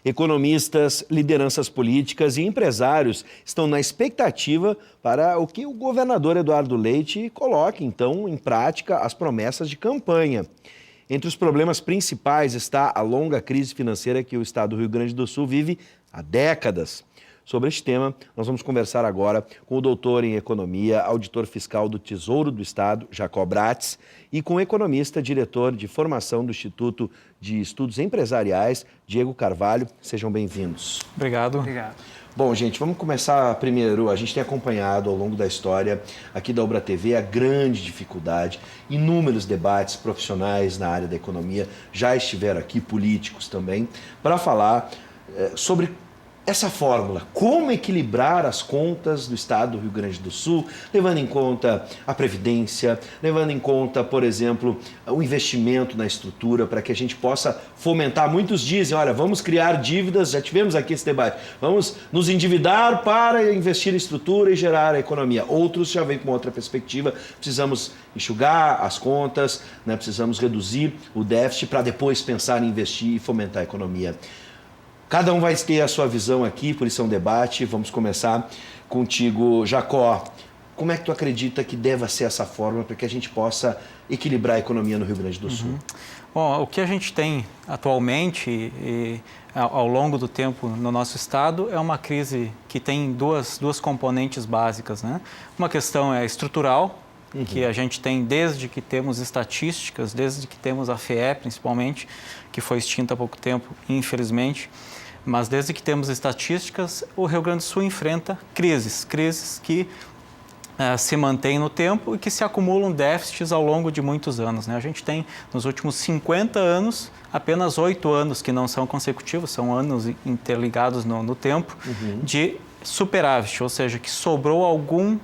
Economistas, lideranças políticas e empresários estão na expectativa para o que o governador Eduardo Leite coloque, então, em prática as promessas de campanha. Entre os problemas principais está a longa crise financeira que o estado do Rio Grande do Sul vive há décadas. Sobre este tema, nós vamos conversar agora com o doutor em Economia, auditor fiscal do Tesouro do Estado, Jacó Bratz, e com o economista, diretor de formação do Instituto de Estudos Empresariais, Diego Carvalho. Sejam bem-vindos. Obrigado. Obrigado. Bom, gente, vamos começar primeiro. A gente tem acompanhado ao longo da história aqui da Ubra TV a grande dificuldade, inúmeros debates profissionais na área da economia já estiveram aqui, políticos também, para falar sobre essa fórmula, como equilibrar as contas do estado do Rio Grande do Sul, levando em conta a previdência, levando em conta, por exemplo, o investimento na estrutura, para que a gente possa fomentar. Muitos dizem, olha, vamos criar dívidas, já tivemos aqui esse debate, vamos nos endividar para investir em estrutura e gerar a economia. Outros já vêm com outra perspectiva, precisamos enxugar as contas, né? Precisamos reduzir o déficit para depois pensar em investir e fomentar a economia. Cada um vai ter a sua visão aqui, por isso é um debate. Vamos começar contigo, Jacó. Como é que tu acredita que deva ser essa forma para que a gente possa equilibrar a economia no Rio Grande do Sul? Bom, o que a gente tem atualmente e ao longo do tempo no nosso estado é uma crise que tem duas componentes básicas, né? Uma questão é estrutural, que a gente tem desde que temos estatísticas, desde que temos a FIE principalmente, que foi extinta há pouco tempo, infelizmente. Mas desde que temos estatísticas, o Rio Grande do Sul enfrenta crises que se mantêm no tempo e que se acumulam déficits ao longo de muitos anos, né? A gente tem, nos últimos 50 anos, apenas 8 anos que não são consecutivos, são anos interligados no tempo, de superávit, ou seja, que sobrou algum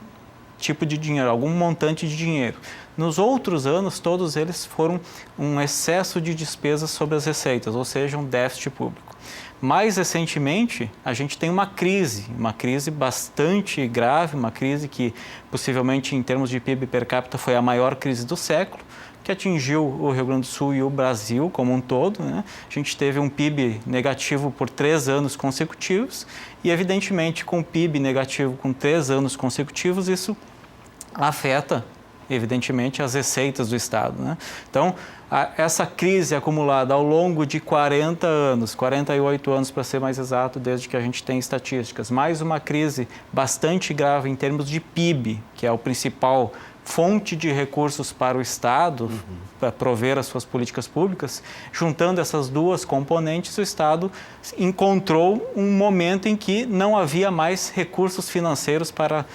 tipo de dinheiro, algum montante de dinheiro. Nos outros anos, todos eles foram um excesso de despesas sobre as receitas, ou seja, um déficit público. Mais recentemente, a gente tem uma crise bastante grave, uma crise que possivelmente em termos de PIB per capita foi a maior crise do século, que atingiu o Rio Grande do Sul e o Brasil como um todo, né? A gente teve um PIB negativo por 3 anos consecutivos e, evidentemente, com o PIB negativo por 3 anos consecutivos, isso afeta, evidentemente, as receitas do Estado, né? Então, essa crise acumulada ao longo de 40 anos, 48 anos para ser mais exato, desde que a gente tem estatísticas, mais uma crise bastante grave em termos de PIB, que é o principal fonte de recursos para o Estado, para prover as suas políticas públicas, juntando essas duas componentes, o Estado encontrou um momento em que não havia mais recursos financeiros para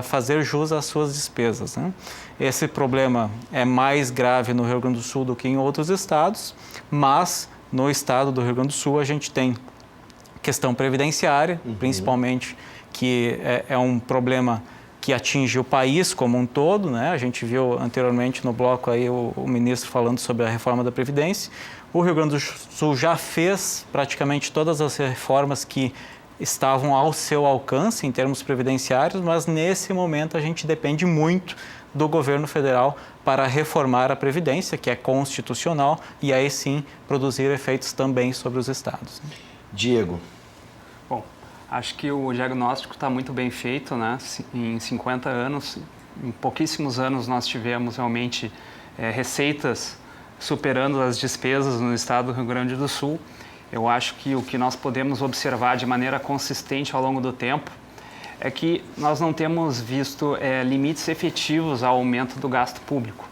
fazer jus às suas despesas, né? Esse problema é mais grave no Rio Grande do Sul do que em outros estados, mas no estado do Rio Grande do Sul a gente tem questão previdenciária, principalmente, que é um problema que atinge o país como um todo, né? A gente viu anteriormente no bloco aí o ministro falando sobre a reforma da Previdência. O Rio Grande do Sul já fez praticamente todas as reformas que estavam ao seu alcance em termos previdenciários, mas nesse momento a gente depende muito do governo federal para reformar a Previdência, que é constitucional, e aí sim produzir efeitos também sobre os estados. Diego. Bom, acho que o diagnóstico está muito bem feito, né? Em 50 anos, em pouquíssimos anos nós tivemos realmente receitas superando as despesas no estado do Rio Grande do Sul. Eu acho que o que nós podemos observar de maneira consistente ao longo do tempo é que nós não temos visto limites efetivos ao aumento do gasto público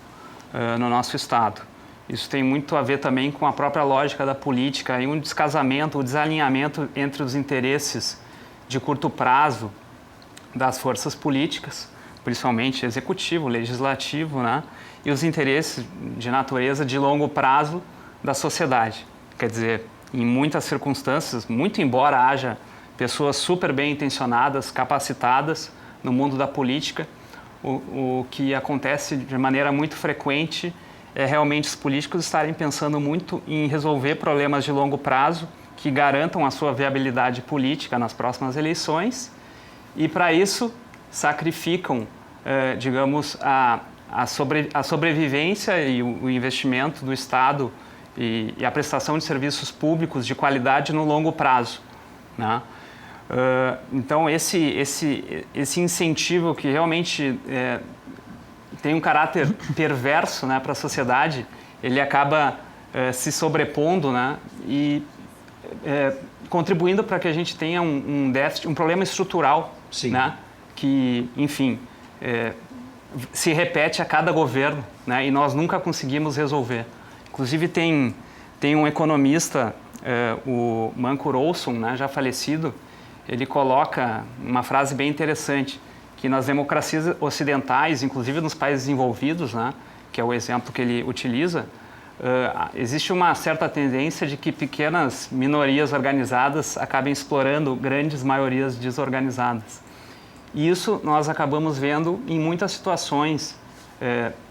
no nosso estado. Isso tem muito a ver também com a própria lógica da política e um descasamento, o desalinhamento entre os interesses de curto prazo das forças políticas, principalmente executivo, legislativo, né? E os interesses de natureza de longo prazo da sociedade. Quer dizer, em muitas circunstâncias, muito embora haja pessoas super bem intencionadas, capacitadas no mundo da política, o que acontece de maneira muito frequente é realmente os políticos estarem pensando muito em resolver problemas de longo prazo que garantam a sua viabilidade política nas próximas eleições e, para isso, sacrificam, digamos, a sobrevivência e o investimento do Estado e a prestação de serviços públicos de qualidade no longo prazo, né? Então, esse incentivo que realmente tem um caráter perverso, né, para a sociedade, ele acaba se sobrepondo, né, e contribuindo para que a gente tenha um déficit, um problema estrutural, né, que, enfim, se repete a cada governo, né, e nós nunca conseguimos resolver. Inclusive, tem um economista, o Mancur Olson, né, já falecido, ele coloca uma frase bem interessante, que nas democracias ocidentais, inclusive nos países desenvolvidos, né, que é o exemplo que ele utiliza, existe uma certa tendência de que pequenas minorias organizadas acabem explorando grandes maiorias desorganizadas. E isso nós acabamos vendo em muitas situações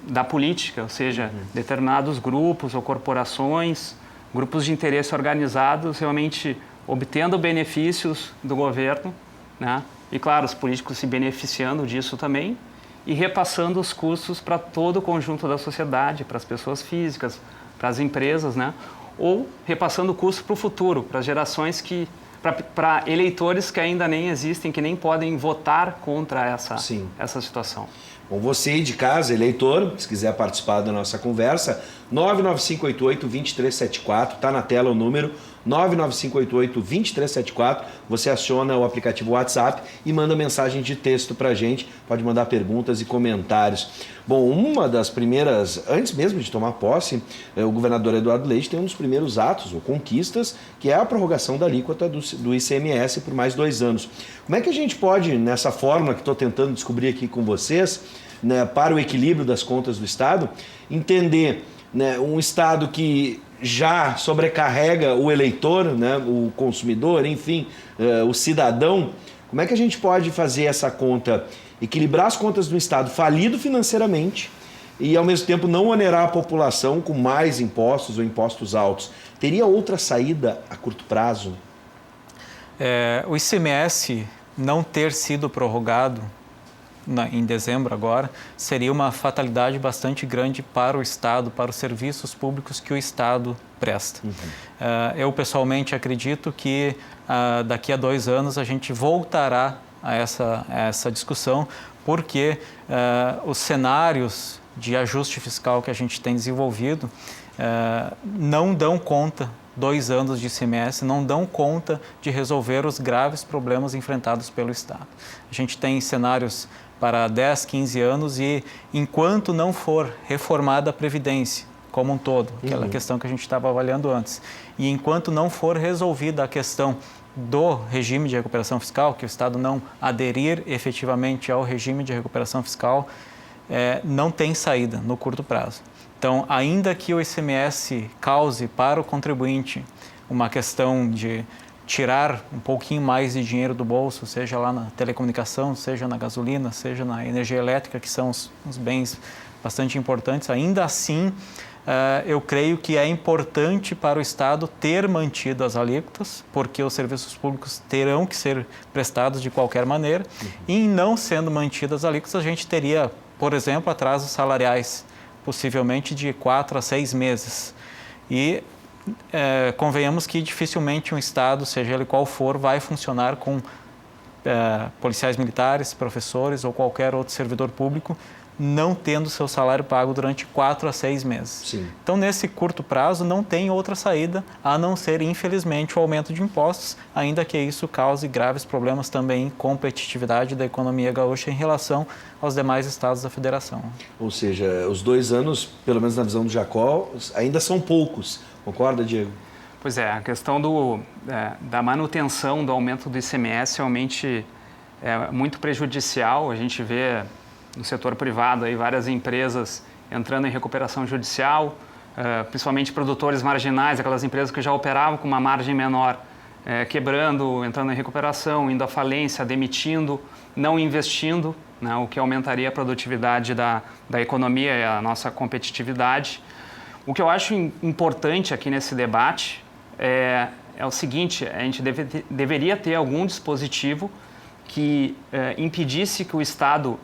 da política, ou seja, determinados grupos ou corporações, grupos de interesse organizados realmente obtendo benefícios do governo, né? E, claro, os políticos se beneficiando disso também e repassando os custos para todo o conjunto da sociedade, para as pessoas físicas, para as empresas, né? Ou repassando o custo para o futuro, para gerações para eleitores que ainda nem existem, que nem podem votar contra essa situação. Bom, você aí de casa, eleitor, se quiser participar da nossa conversa, 99588-2374, está na tela o número, 99588-2374, você aciona o aplicativo WhatsApp e manda mensagem de texto para a gente, pode mandar perguntas e comentários. Bom, uma das primeiras, antes mesmo de tomar posse, o governador Eduardo Leite tem um dos primeiros atos ou conquistas, que é a prorrogação da alíquota do ICMS por mais 2 anos. Como é que a gente pode, nessa fórmula que estou tentando descobrir aqui com vocês, né, para o equilíbrio das contas do Estado, entender, né, um Estado que já sobrecarrega o eleitor, né, o consumidor, enfim, o cidadão, como é que a gente pode fazer essa conta, equilibrar as contas do Estado falido financeiramente e, ao mesmo tempo, não onerar a população com mais impostos ou impostos altos? Teria outra saída a curto prazo? O ICMS não ter sido prorrogado em dezembro agora, seria uma fatalidade bastante grande para o Estado, para os serviços públicos que o Estado presta. Eu, pessoalmente, acredito que daqui a 2 anos a gente voltará a essa discussão, porque os cenários de ajuste fiscal que a gente tem desenvolvido não dão conta, 2 anos de ICMS não dão conta de resolver os graves problemas enfrentados pelo Estado. A gente tem cenários para 10, 15 anos e enquanto não for reformada a Previdência como um todo, aquela questão que a gente estava avaliando antes, e enquanto não for resolvida a questão do regime de recuperação fiscal, que o Estado não aderir efetivamente ao regime de recuperação fiscal, não tem saída no curto prazo. Então, ainda que o ICMS cause para o contribuinte uma questão de tirar um pouquinho mais de dinheiro do bolso, seja lá na telecomunicação, seja na gasolina, seja na energia elétrica, que são os bens bastante importantes, ainda assim, eu creio que é importante para o Estado ter mantido as alíquotas, porque os serviços públicos terão que ser prestados de qualquer maneira, e em não sendo mantidas as alíquotas, a gente teria, por exemplo, atrasos salariais, possivelmente de 4 a 6 meses. E convenhamos que dificilmente um Estado, seja ele qual for, vai funcionar com policiais militares, professores ou qualquer outro servidor público não tendo seu salário pago durante 4 a 6 meses. Sim. Então, nesse curto prazo, não tem outra saída a não ser, infelizmente, o aumento de impostos, ainda que isso cause graves problemas também em competitividade da economia gaúcha em relação aos demais estados da federação. Ou seja, os 2 anos, pelo menos na visão do Jacó, ainda são poucos. Concorda, Diego? Pois é, a questão da manutenção do aumento do ICMS realmente é muito prejudicial. A gente vê no setor privado aí várias empresas entrando em recuperação judicial, principalmente produtores marginais, aquelas empresas que já operavam com uma margem menor, quebrando, entrando em recuperação, indo à falência, demitindo, não investindo, né, o que aumentaria a produtividade da economia e a nossa competitividade. O que eu acho importante aqui nesse debate é o seguinte: a gente deveria ter algum dispositivo que impedisse que o Estado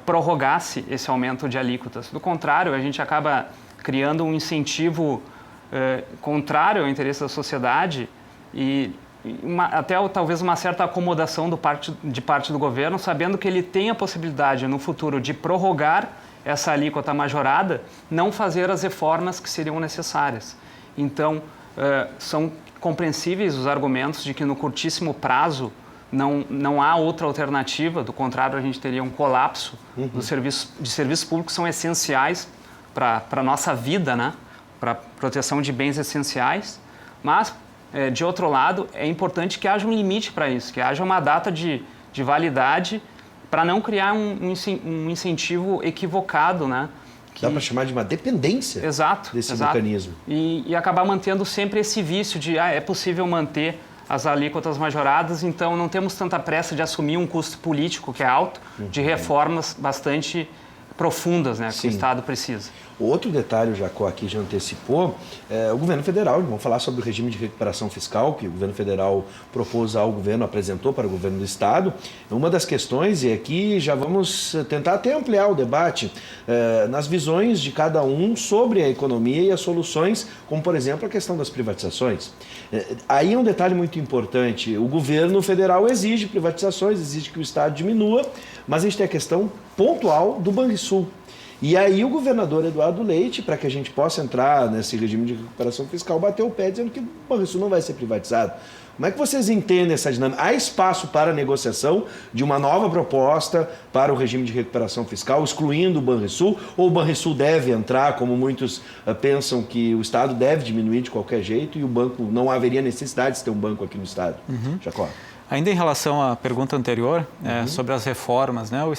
prorrogasse esse aumento de alíquotas. Do contrário, a gente acaba criando um incentivo contrário ao interesse da sociedade e até talvez uma certa acomodação de parte do governo, sabendo que ele tem a possibilidade no futuro de prorrogar essa alíquota majorada, não fazer as reformas que seriam necessárias. Então, são compreensíveis os argumentos de que no curtíssimo prazo não há outra alternativa, do contrário a gente teria um colapso de serviços públicos que são essenciais para a nossa vida, né? Para a proteção de bens essenciais, mas, de outro lado, é importante que haja um limite para isso, que haja uma data de validade para não criar um incentivo equivocado, né? Dá para chamar de uma dependência desse mecanismo. E acabar mantendo sempre esse vício de é possível manter as alíquotas majoradas, então não temos tanta pressa de assumir um custo político que é alto, de reformas bastante profundas, né, que o Estado precisa. Outro detalhe, o Jacó aqui já antecipou, o governo federal, vamos falar sobre o regime de recuperação fiscal que o governo federal propôs ao governo, apresentou para o governo do Estado. Uma das questões, e aqui já vamos tentar até ampliar o debate, nas visões de cada um sobre a economia e as soluções, como por exemplo a questão das privatizações. Aí é um detalhe muito importante, o governo federal exige privatizações, exige que o Estado diminua, mas a gente tem a questão pontual do Banrisul. E aí o governador Eduardo Leite, para que a gente possa entrar nesse regime de recuperação fiscal, bateu o pé dizendo que o Banrisul não vai ser privatizado. Como é que vocês entendem essa dinâmica? Há espaço para a negociação de uma nova proposta para o regime de recuperação fiscal, excluindo o Banrisul? Ou o Banrisul deve entrar, como muitos pensam que o Estado deve diminuir de qualquer jeito e o banco, não haveria necessidade de ter um banco aqui no Estado? Jacó. Ainda em relação à pergunta anterior, sobre as reformas, né? Os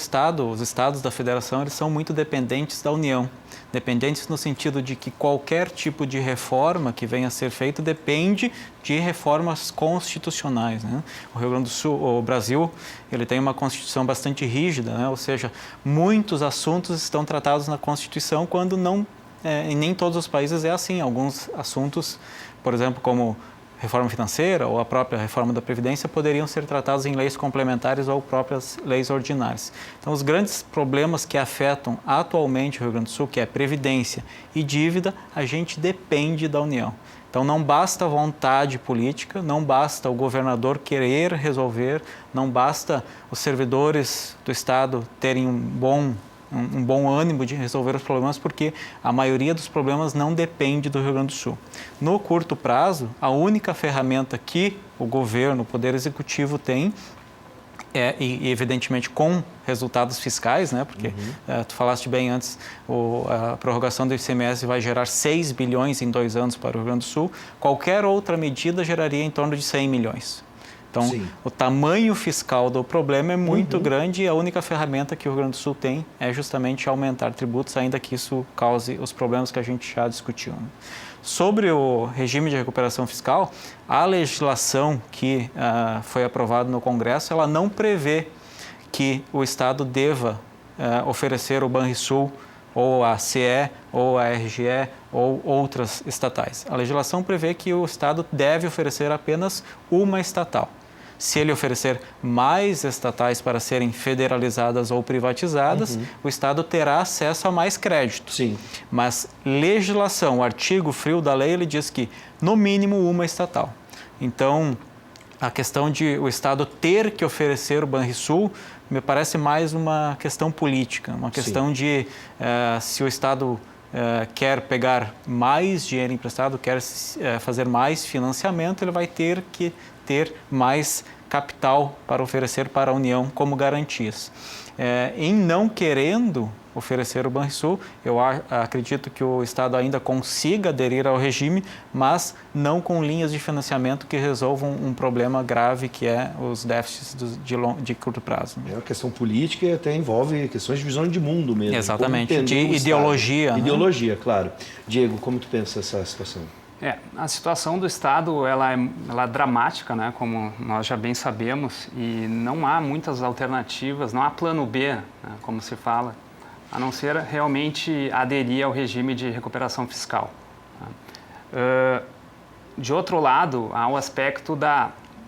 estados da federação, eles são muito dependentes da União. Dependentes no sentido de que qualquer tipo de reforma que venha a ser feita depende de reformas constitucionais, né? O Rio Grande do Sul, o Brasil, ele tem uma Constituição bastante rígida, né? Ou seja, muitos assuntos estão tratados na Constituição quando não, em nem todos os países é assim. Alguns assuntos, por exemplo, como reforma financeira ou a própria reforma da Previdência poderiam ser tratados em leis complementares ou próprias leis ordinárias. Então, os grandes problemas que afetam atualmente o Rio Grande do Sul, que é Previdência e dívida, a gente depende da União. Então, não basta vontade política, não basta o governador querer resolver, não basta os servidores do Estado terem um bom ânimo de resolver os problemas, porque a maioria dos problemas não depende do Rio Grande do Sul. No curto prazo, a única ferramenta que o governo, o Poder Executivo tem, e evidentemente com resultados fiscais, né? Porque tu falaste bem antes, a prorrogação do ICMS vai gerar 6 bilhões em 2 anos para o Rio Grande do Sul, qualquer outra medida geraria em torno de 100 milhões. Então, o tamanho fiscal do problema é muito grande e a única ferramenta que o Rio Grande do Sul tem é justamente aumentar tributos, ainda que isso cause os problemas que a gente já discutiu, né? Sobre o regime de recuperação fiscal, a legislação que foi aprovada no Congresso, ela não prevê que o Estado deva oferecer o Banrisul ou a CE, ou a RGE, ou outras estatais. A legislação prevê que o Estado deve oferecer apenas uma estatal. Se ele oferecer mais estatais para serem federalizadas ou privatizadas, o Estado terá acesso a mais crédito. Sim. Mas legislação, o artigo frio da lei, ele diz que, no mínimo, uma estatal. Então, a questão de o Estado ter que oferecer o Banrisul me parece mais uma questão política, uma questão de se o Estado quer pegar mais dinheiro emprestado, quer fazer mais financiamento, ele vai ter que ter mais capital para oferecer para a União como garantias. Em não querendo oferecer o Banrisul, eu acredito que o Estado ainda consiga aderir ao regime, mas não com linhas de financiamento que resolvam um problema grave que é os déficits de curto prazo. É uma questão política e até envolve questões de visão de mundo mesmo. Exatamente, de ideologia. Né? Ideologia, claro. Diego, como tu pensa essa situação? A situação do Estado ela é dramática, né, como nós já bem sabemos, e não há muitas alternativas, não há plano B, né, como se fala, a não ser realmente aderir ao regime de recuperação fiscal. De outro lado, há o aspecto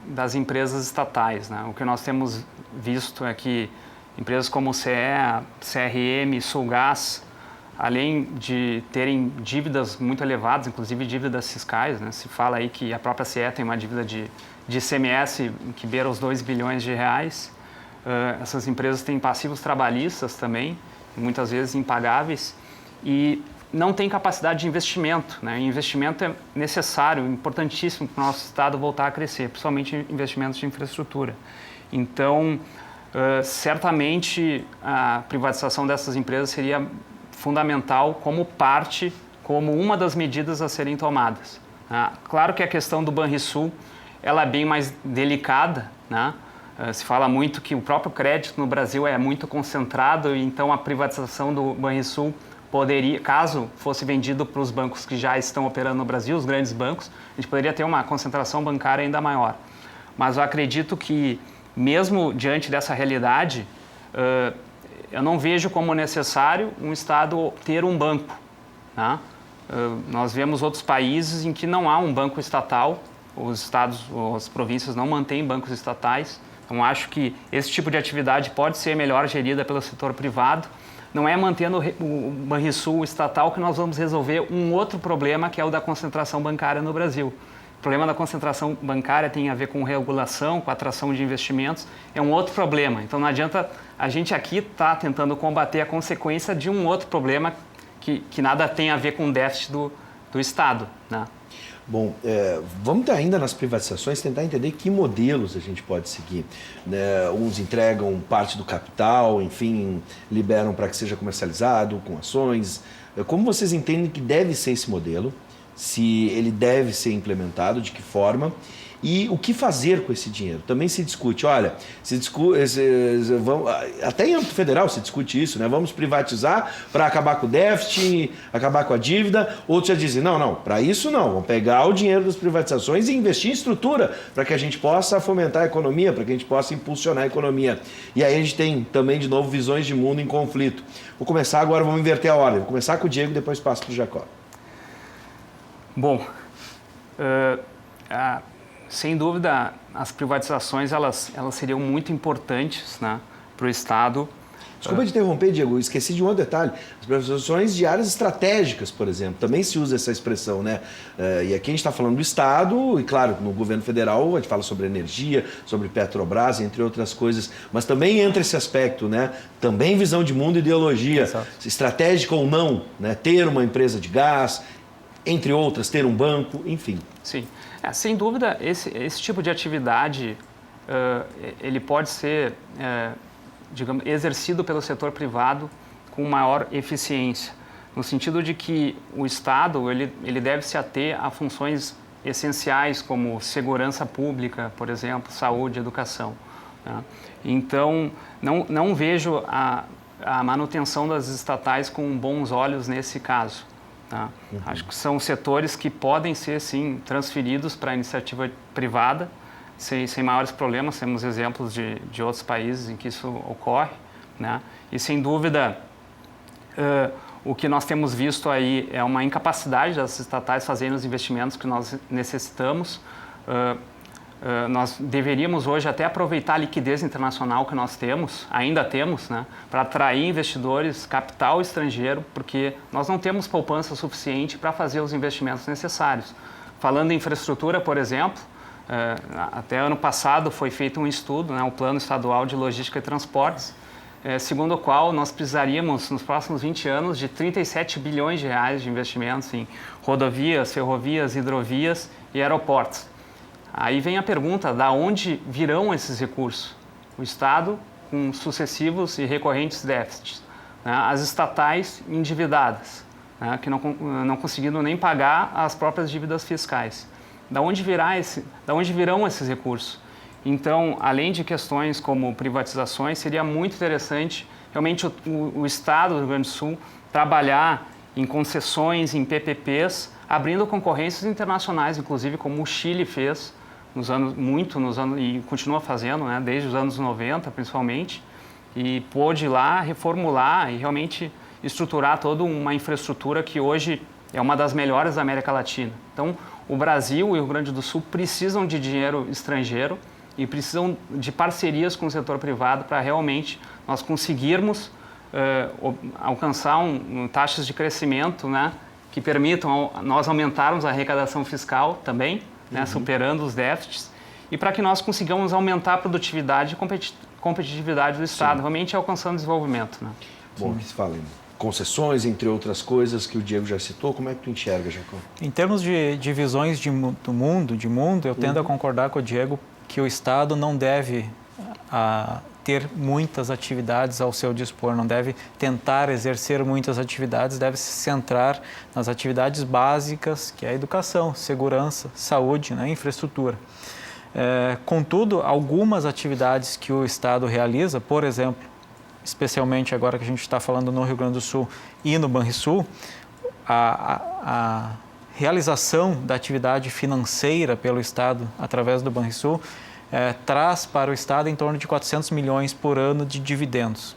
das empresas estatais, né? O que nós temos visto é que empresas como CE, CRM, Sulgás, além de terem dívidas muito elevadas, inclusive dívidas fiscais, né? Se fala aí que a própria CE tem uma dívida de ICMS que beira os 2 bilhões de reais. Essas empresas têm passivos trabalhistas também, muitas vezes impagáveis, e não tem capacidade de investimento, né? Investimento é necessário, importantíssimo para o nosso Estado voltar a crescer, principalmente investimentos de infraestrutura. Então, certamente a privatização dessas empresas seria fundamental como uma das medidas a serem tomadas. Claro que a questão do Banrisul ela é bem mais delicada, né? Se fala muito que o próprio crédito no Brasil é muito concentrado, então a privatização do Banrisul poderia, caso fosse vendido para os bancos que já estão operando no Brasil, os grandes bancos, a gente poderia ter uma concentração bancária ainda maior. Mas eu acredito que, mesmo diante dessa realidade, eu não vejo como necessário um Estado ter um banco, né? Nós vemos outros países em que não há um banco estatal, os estados, as províncias não mantêm bancos estatais. Então, acho que esse tipo de atividade pode ser melhor gerida pelo setor privado. Não é mantendo o Banrisul estatal que nós vamos resolver um outro problema, que é o da concentração bancária no Brasil. O problema da concentração bancária tem a ver com regulação, com atração de investimentos, é um outro problema. Então, não adianta a gente aqui estar tentando combater a consequência de um outro problema que nada tem a ver com o déficit do Estado, né? Bom, vamos ainda nas privatizações tentar entender que modelos a gente pode seguir, né? Uns entregam parte do capital, enfim, liberam para que seja comercializado com ações. Como vocês entendem que deve ser esse modelo? Se ele deve ser implementado, de que forma? E o que fazer com esse dinheiro? Também se discute, olha, até em âmbito federal se discute isso, né? Vamos privatizar para acabar com o déficit, acabar com a dívida. Outros já dizem, não, para isso não, vamos pegar o dinheiro das privatizações e investir em estrutura para que a gente possa fomentar a economia, para que a gente possa impulsionar a economia. E aí a gente tem também, de novo, visões de mundo em conflito. Vou começar agora, vamos inverter a ordem. Vou começar com o Diego e depois passo para o Jacó. Bom, sem dúvida, as privatizações elas seriam muito importantes, né, para o Estado. Desculpa te interromper, Diego, eu esqueci de um outro detalhe. As privatizações de áreas estratégicas, por exemplo, também se usa essa expressão, né? E aqui a gente está falando do Estado, e claro, no governo federal a gente fala sobre energia, sobre Petrobras, entre outras coisas, mas também entra esse aspecto, né? Também visão de mundo e ideologia, exato, estratégica ou não, né? Ter uma empresa de gás, entre outras, ter um banco, enfim. Sim. Sem dúvida, esse tipo de atividade ele pode ser, digamos, exercido pelo setor privado com maior eficiência, no sentido de que o Estado ele deve se ater a funções essenciais como segurança pública, por exemplo, saúde, educação, né? Então, não vejo a manutenção das estatais com bons olhos nesse caso. Tá? Uhum. Acho que são setores que podem ser, sim, transferidos para a iniciativa privada, sem maiores problemas. Temos exemplos de outros países em que isso ocorre, né? E, sem dúvida, o que nós temos visto aí é uma incapacidade das estatais fazerem os investimentos que nós necessitamos. Nós deveríamos hoje até aproveitar a liquidez internacional que nós temos, ainda temos, né, para atrair investidores, capital estrangeiro, porque nós não temos poupança suficiente para fazer os investimentos necessários. Falando em infraestrutura, por exemplo, até ano passado foi feito um estudo, né, o Plano Estadual de Logística e Transportes, segundo o qual nós precisaríamos, nos próximos 20 anos, de 37 bilhões de reais de investimentos em rodovias, ferrovias, hidrovias e aeroportos. Aí vem a pergunta, da onde virão esses recursos? O Estado com sucessivos e recorrentes déficits, né? As estatais endividadas, né? Que não conseguindo nem pagar as próprias dívidas fiscais. Da onde virão esses recursos? Então, além de questões como privatizações, seria muito interessante realmente o Estado do Rio Grande do Sul trabalhar em concessões, em PPPs, abrindo concorrências internacionais, inclusive como o Chile fez e continua fazendo, né, desde os anos 90 principalmente, e pôde ir lá reformular e realmente estruturar toda uma infraestrutura que hoje é uma das melhores da América Latina. Então, o Brasil e o Rio Grande do Sul precisam de dinheiro estrangeiro e precisam de parcerias com o setor privado para realmente nós conseguirmos alcançar taxas de crescimento, né, que permitam nós aumentarmos a arrecadação fiscal também, né, superando os déficits, e para que nós consigamos aumentar a produtividade e competitividade do Estado, realmente alcançando desenvolvimento. Né? Bom, que se fala em concessões, entre outras coisas que o Diego já citou, como é que tu enxerga, Jacó? Em termos de visões de mundo, eu tendo a concordar com o Diego que o Estado não deve ter muitas atividades ao seu dispor, não deve tentar exercer muitas atividades, deve se centrar nas atividades básicas, que é a educação, segurança, saúde, né, infraestrutura. Contudo, algumas atividades que o Estado realiza, por exemplo, especialmente agora que a gente está falando no Rio Grande do Sul e no Banrisul, a realização da atividade financeira pelo Estado através do Banrisul traz para o Estado em torno de 400 milhões por ano de dividendos.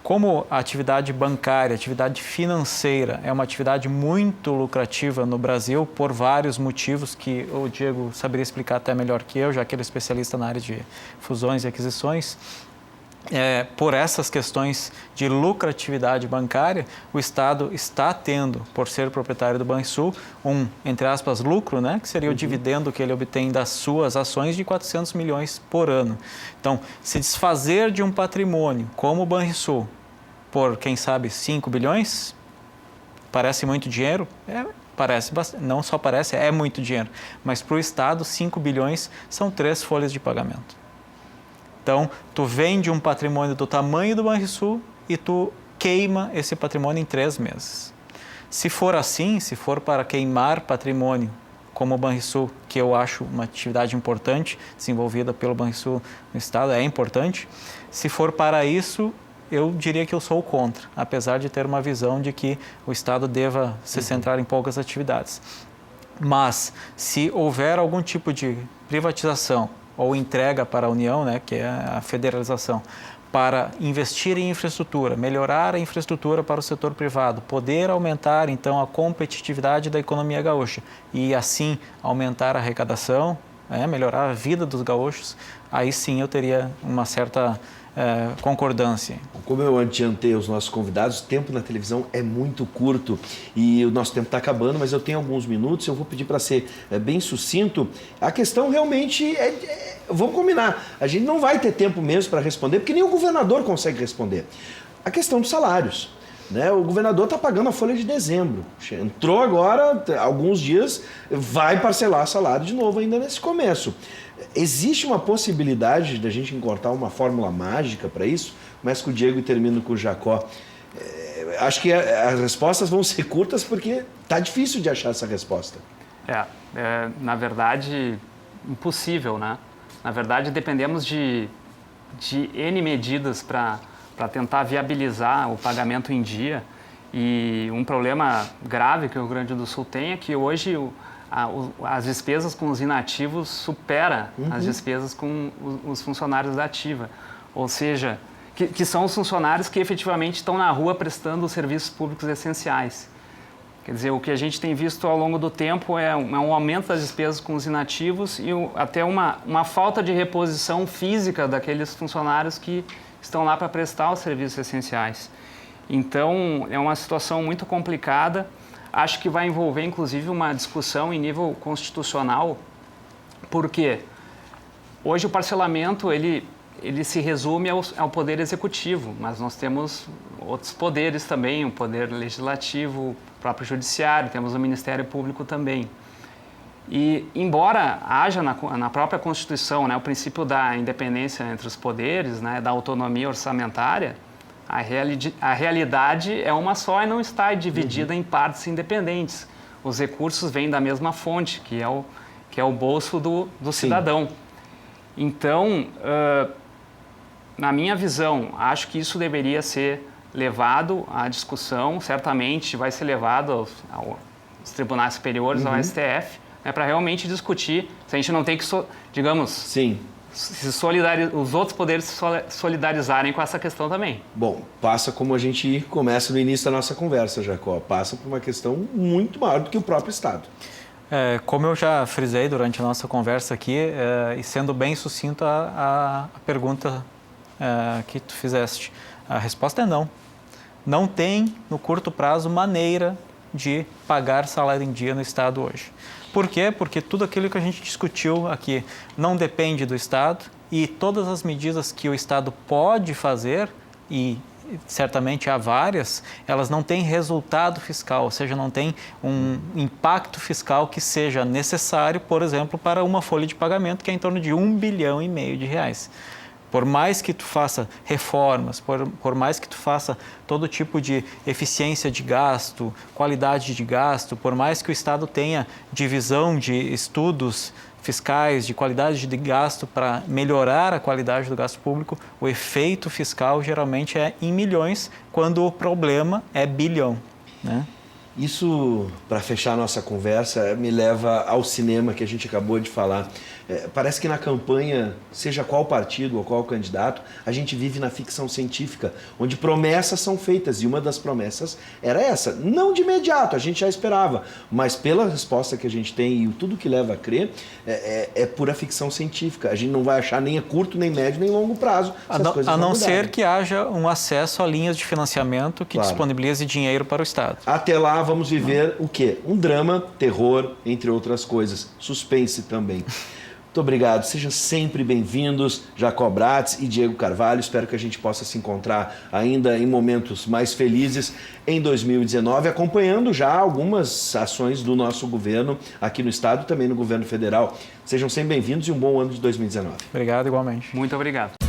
Como a atividade bancária, a atividade financeira é uma atividade muito lucrativa no Brasil por vários motivos que o Diego saberia explicar até melhor que eu, já que ele é especialista na área de fusões e aquisições, por essas questões de lucratividade bancária, o Estado está tendo, por ser proprietário do Banrisul, entre aspas, lucro, né, que seria o dividendo que ele obtém das suas ações de 400 milhões por ano. Então, se desfazer de um patrimônio como o Banrisul por, quem sabe, 5 bilhões, parece muito dinheiro? Parece bastante, não só parece, é muito dinheiro. Mas para o Estado, 5 bilhões são 3 folhas de pagamento. Então, tu vende um patrimônio do tamanho do Banrisul e tu queima esse patrimônio em 3 meses. Se for assim, se for para queimar patrimônio, como o Banrisul, que eu acho uma atividade importante, desenvolvida pelo Banrisul no Estado, é importante. Se for para isso, eu diria que eu sou contra, apesar de ter uma visão de que o Estado deva se centrar em poucas atividades. Mas, se houver algum tipo de privatização, ou entrega para a União, né, que é a federalização, para investir em infraestrutura, melhorar a infraestrutura para o setor privado, poder aumentar, então, a competitividade da economia gaúcha e, assim, aumentar a arrecadação, melhorar a vida dos gaúchos, aí sim eu teria uma certa concordância. Como eu adiantei os nossos convidados, o tempo na televisão é muito curto e o nosso tempo está acabando, mas eu tenho alguns minutos, eu vou pedir para ser bem sucinto. A questão realmente vamos combinar, a gente não vai ter tempo mesmo para responder, porque nem o governador consegue responder. A questão dos salários. Né? O governador está pagando a folha de dezembro. Entrou agora, alguns dias, vai parcelar salário de novo ainda nesse começo. Existe uma possibilidade da gente encontrar uma fórmula mágica para isso? Começo com o Diego e termino com o Jacó. Acho que as respostas vão ser curtas porque está difícil de achar essa resposta. Na verdade, impossível, né? Na verdade, dependemos de N medidas para tentar viabilizar o pagamento em dia. E um problema grave que o Rio Grande do Sul tem é que hoje as despesas com os inativos superam as despesas com os funcionários da ativa. Ou seja, que são os funcionários que efetivamente estão na rua prestando os serviços públicos essenciais. Quer dizer, o que a gente tem visto ao longo do tempo é um aumento das despesas com os inativos e até uma falta de reposição física daqueles funcionários que estão lá para prestar os serviços essenciais. Então, é uma situação muito complicada. Acho que vai envolver, inclusive, uma discussão em nível constitucional, porque hoje o parcelamento ele se resume ao poder executivo, mas nós temos outros poderes também, o poder legislativo, o próprio judiciário, temos o Ministério Público também. E, embora haja na própria Constituição, né, o princípio da independência entre os poderes, né, da autonomia orçamentária, a realidade é uma só e não está dividida em partes independentes. Os recursos vêm da mesma fonte, que é o bolso do cidadão. Então, na minha visão, acho que isso deveria ser levado à discussão, certamente vai ser levado aos tribunais superiores, ao STF, para realmente discutir se a gente não tem que, digamos... Sim. Os outros poderes se solidarizarem com essa questão também. Bom, passa como a gente começa no início da nossa conversa, Jacó, passa por uma questão muito maior do que o próprio Estado. Como eu já frisei durante a nossa conversa aqui, e sendo bem sucinto a pergunta que tu fizeste, a resposta é não. não tem, no curto prazo, maneira de pagar salário em dia no Estado hoje. Por quê? Porque tudo aquilo que a gente discutiu aqui não depende do Estado e todas as medidas que o Estado pode fazer, e certamente há várias, elas não têm resultado fiscal, ou seja, não tem um impacto fiscal que seja necessário, por exemplo, para uma folha de pagamento que é em torno de R$1,5 bilhão de reais. Por mais que tu faça reformas, por mais que tu faça todo tipo de eficiência de gasto, qualidade de gasto, por mais que o Estado tenha divisão de estudos fiscais, de qualidade de gasto para melhorar a qualidade do gasto público, o efeito fiscal geralmente é em milhões, quando o problema é bilhão, né? Isso, para fechar a nossa conversa, me leva ao cinema que a gente acabou de falar. Parece que na campanha, seja qual partido ou qual candidato, a gente vive na ficção científica, onde promessas são feitas, e uma das promessas era essa. Não de imediato, a gente já esperava, mas pela resposta que a gente tem e tudo que leva a crer, é pura ficção científica. A gente não vai achar nem a curto, nem médio, nem longo prazo. A não ser que haja um acesso a linhas de financiamento que disponibilize dinheiro para o Estado. Até lá vamos viver o quê? Um drama, terror, entre outras coisas. Suspense também. Muito obrigado, sejam sempre bem-vindos, Jacó Bratz e Diego Carvalho. Espero que a gente possa se encontrar ainda em momentos mais felizes em 2019, acompanhando já algumas ações do nosso governo aqui no Estado e também no governo federal. Sejam sempre bem-vindos e um bom ano de 2019. Obrigado, igualmente. Muito obrigado.